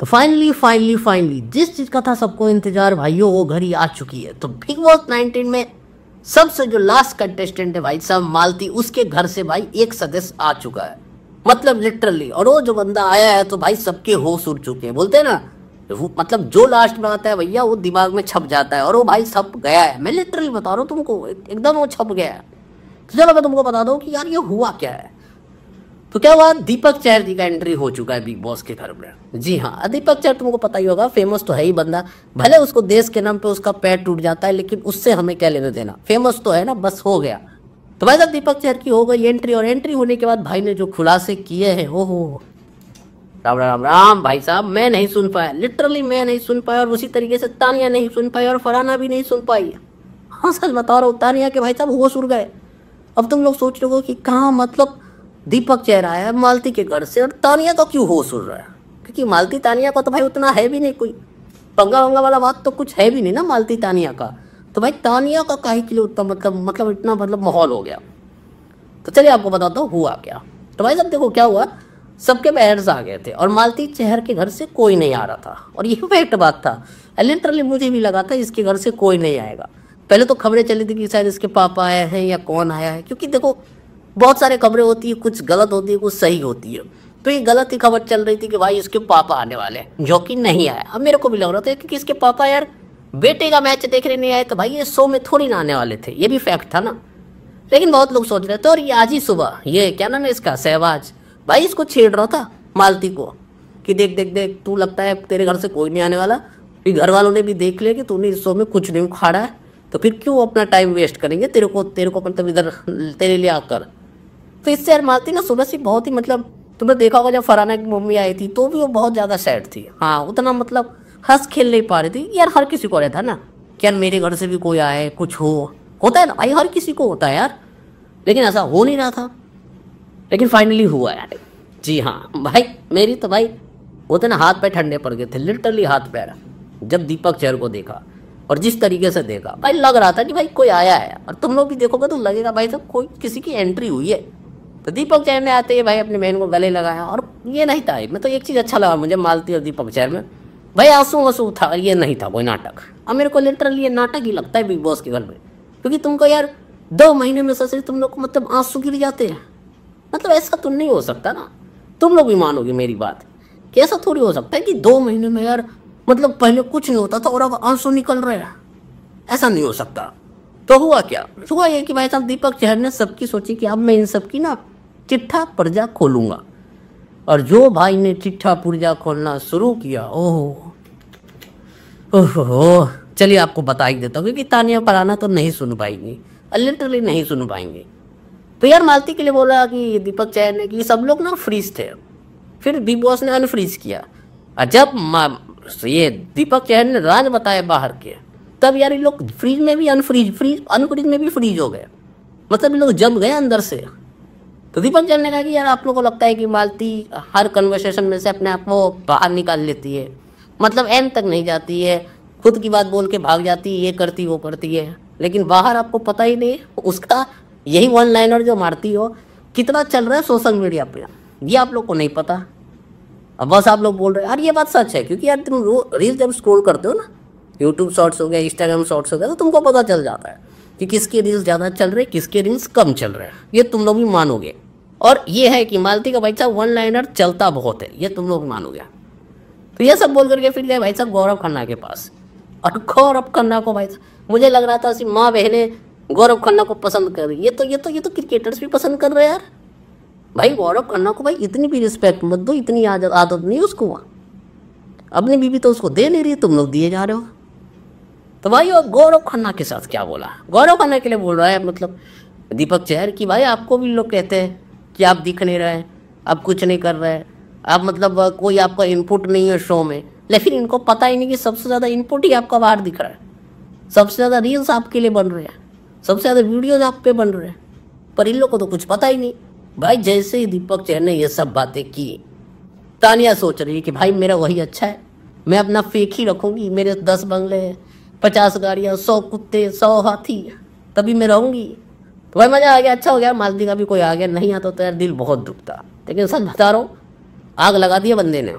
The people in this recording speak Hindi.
तो फाइनली जिस चीज का था सबको इंतजार भाइयों वो घड़ी आ चुकी है। तो बिग बॉस 19 में सबसे जो लास्ट कंटेस्टेंट है भाई साहब मालती, उसके घर से भाई एक सदस्य आ चुका है, मतलब लिटरली। और वो जो बंदा आया है तो भाई सबके होश उड़ चुके हैं, बोलते हैं ना मतलब जो लास्ट में आता है भैया वो दिमाग में छप जाता है, और वो भाई छप गया है। मैं लिटरली बता रहा हूँ तुमको, एकदम वो छप गया है। तो चलो मैं तुमको बता दूं कि यार ये हुआ क्या है। तो क्या हुआ, दीपक चहर जी का एंट्री हो चुका है बिग बॉस के घर में। जी हाँ, दीपक चहर तुमको पता ही होगा, फेमस तो है ही बंदा, भले उसको देश के नाम पे उसका पैर टूट जाता है, लेकिन उससे हमें क्या लेना देना, फेमस तो है ना, बस हो गया। तो भाई साहब दीपक चहर की हो गई एंट्री, और एंट्री होने के बाद भाई ने जो खुलासे किए हैं, ओहो राम राम राम भाई साहब, मैं नहीं सुन पाया, लिटरली मैं नहीं सुन पाया, और उसी तरीके से तानिया नहीं सुन पाई, और फरहाना भी नहीं सुन पाई। हाँ सच बता रहा हूँ, तानिया के भाई साहब होश उड़ गए। अब तुम लोग सोच रहे हो कि कहाँ, मतलब दीपक चहर आया है मालती के घर से, और तानिया का क्यों होश उड़ रहा है, क्योंकि मालती तानिया का तो भाई उतना है भी नहीं, कोई पंगा वंगा वाला बात तो कुछ है भी नहीं ना मालती तानिया का। तो भाई तानिया का काहे के लिए उतना मतलब इतना मतलब माहौल हो गया। तो चलिए आपको बताता हूँ हुआ क्या। तो भाई साहब देखो क्या हुआ, सबके पेरेंट्स आ गए थे और मालती चहर के घर से कोई नहीं आ रहा था, और ये फैक्ट बात था। लिटरली मुझे भी लगा था इसके घर से कोई नहीं आएगा। पहले तो खबरें चली थी कि शायद इसके पापा आए हैं या कौन आया है, क्योंकि देखो बहुत सारे खबरें होती है, कुछ गलत होती है कुछ सही होती है। तो ये गलत ही खबर चल रही थी कि भाई इसके पापा आने वाले हैं, जो कि नहीं आया। अब मेरे को भी लग रहा था क्योंकि इसके पापा यार बेटे का मैच देखने नहीं आए, तो भाई ये शो में थोड़ी ना आने वाले थे, ये भी फैक्ट था ना। लेकिन बहुत लोग सोच रहे थे, और ये आज ही सुबह ये क्या नाम है इसका, सहवाज भाई इसको छेड़ रहा था मालती को कि देख देख देख तू लगता है तेरे घर से कोई नहीं आने वाला, फिर घर वालों ने भी देख लिया कि तूने इस शो में कुछ नहीं उखाड़ा है, तो फिर क्यों अपना टाइम वेस्ट करेंगे, तेरे को मतलब इधर तेरे लिए आकर। तो इससे यार मालती ना सुबह से बहुत ही मतलब, तुमने देखा होगा जब फरहाना की मम्मी आई थी तो भी वो बहुत ज़्यादा सैड थी। हाँ उतना मतलब हंस खेल नहीं पा रही थी यार। हर किसी को रहता है ना कि यार मेरे घर से भी कोई आए, कुछ होता है ना भाई, हर किसी को होता है यार, लेकिन ऐसा हो नहीं रहा था। लेकिन फाइनली हुआ यार। जी हाँ भाई, मेरी तो भाई होते ना हाथ पैर ठंडे पड़ गए थे, लिटरली हाथ पैर, जब दीपक चहर को देखा और जिस तरीके से देखा भाई लग रहा था कि भाई कोई आया है। और तुम लोग भी देखोगे तो लगेगा भाई सब कोई किसी की एंट्री हुई है। तो दीपक चहर ने आते ही भाई अपनी बहन को गले लगाया, और ये नहीं था, मैं तो एक चीज़ अच्छा लगा मुझे मालती और दीपक चहर में, भाई आंसू वसू था, ये नहीं था कोई नाटक। अब मेरे को लिटरली ये नाटक ही लगता है बिग बॉस के घर में, क्योंकि तुमको यार 2 महीने में सच तुम लोग को मतलब आंसू गिर जाते हैं, मतलब ऐसा तो नहीं हो सकता ना। तुम लोग भी मानोगे मेरी बात कि ऐसा थोड़ी हो सकता है कि 2 महीने में यार मतलब पहले कुछ नहीं होता था और अब आंसू निकल रहे हैं, ऐसा नहीं हो सकता। तो हुआ क्या, हुआ ये कि भाई साहब दीपक चहर ने सबकी सोची कि अब मैं इन सब की ना चिट्ठा पुर्जा खोलूंगा, और जो भाई ने चिट्ठा पुर्जा खोलना शुरू किया, ओह चलिए आपको बता ही देता हूँ, क्योंकि तानिया फरहाना तो नहीं सुन पाएंगी, लिटरली नहीं सुन पाएंगे। तो यार मालती के लिए बोला कि दीपक चहर ने कि सब लोग ना फ्रीज थे, फिर बिग बॉस ने अनफ्रीज किया, और जब ये दीपक चहर ने राज बताया बाहर के, तब यार ये लोग फ्रीज में भी अनफ्रीज में भी फ्रीज हो गए, मतलब ये लोग जम गए अंदर से। तो दीपक चहर ने कहा कि यार आप लोगों को लगता है कि मालती हर कन्वर्सेशन में से अपने आप को बाहर निकाल लेती है, मतलब एंड तक नहीं जाती है, खुद की बात बोल के भाग जाती है, ये करती वो करती है, लेकिन बाहर आपको पता ही नहीं उसका यही 1 लाइनर जो मारती हो कितना चल रहा है सोशल मीडिया पे, ये आप लोग को नहीं पता। अब बस आप लोग बोल रहे हैं यार ये बात सच है, क्योंकि यार तुम रील जब स्क्रॉल करते हो ना, यूट्यूब शॉर्ट्स हो गया, इंस्टाग्राम शॉर्ट्स हो गया, तो तुमको पता चल जाता है कि किसके रील्स ज़्यादा चल रहे हैं, किसके रील्स कम चल रहे हैं, ये तुम लोग भी मानोगे। और ये है कि मालती का भाई साहब 1 लाइनर चलता बहुत है, ये तुम लोग मानोगे। तो ये सब बोल करके फिर गए भाई साहब गौरव खन्ना के पास, और गौरव खन्ना को भाई साहब मुझे लग रहा था सिर्फ माँ बहनें गौरव खन्ना को पसंद कर रही, ये तो क्रिकेटर्स भी पसंद कर रहे हैं यार। भाई गौरव खन्ना को भाई इतनी भी रिस्पेक्ट मत दो, इतनी आदत नहीं उसको, वहाँ अपनी बीवी तो उसको दे नहीं रही, तुम लोग दिए जा रहे हो। तो भाई वो गौरव खन्ना के साथ क्या बोला, गौरव खन्ना के लिए बोल रहा है मतलब दीपक चहर कि भाई आपको भी लोग कहते हैं कि आप दिख नहीं रहे, आप कुछ नहीं कर रहे, आप मतलब कोई आपका इनपुट नहीं है शो में, लेकिन इनको पता ही नहीं कि सबसे ज़्यादा इनपुट ही आपका बाहर दिख रहा है, सबसे ज़्यादा रील्स आपके लिए बन रहे हैं, सबसे ज़्यादा वीडियोज आप पे बन रहे हैं, पर इन लोग को तो कुछ पता ही नहीं। भाई जैसे ही दीपक चहर ने ये सब बातें की, तानिया सोच रही है कि भाई मेरा वही अच्छा है, मैं अपना फेक ही रखूँगी, मेरे 10 बंगले 50 गाड़ियाँ 100 कुत्ते 100 हाथी, तभी मैं रहूँगी। तो भाई मज़ा आ गया, अच्छा हो गया, मालती का भी कोई आ गया, नहीं आता तो यार दिल बहुत दुखता, लेकिन सच बता रहा हूँ आग लगा दिया बंदे ने।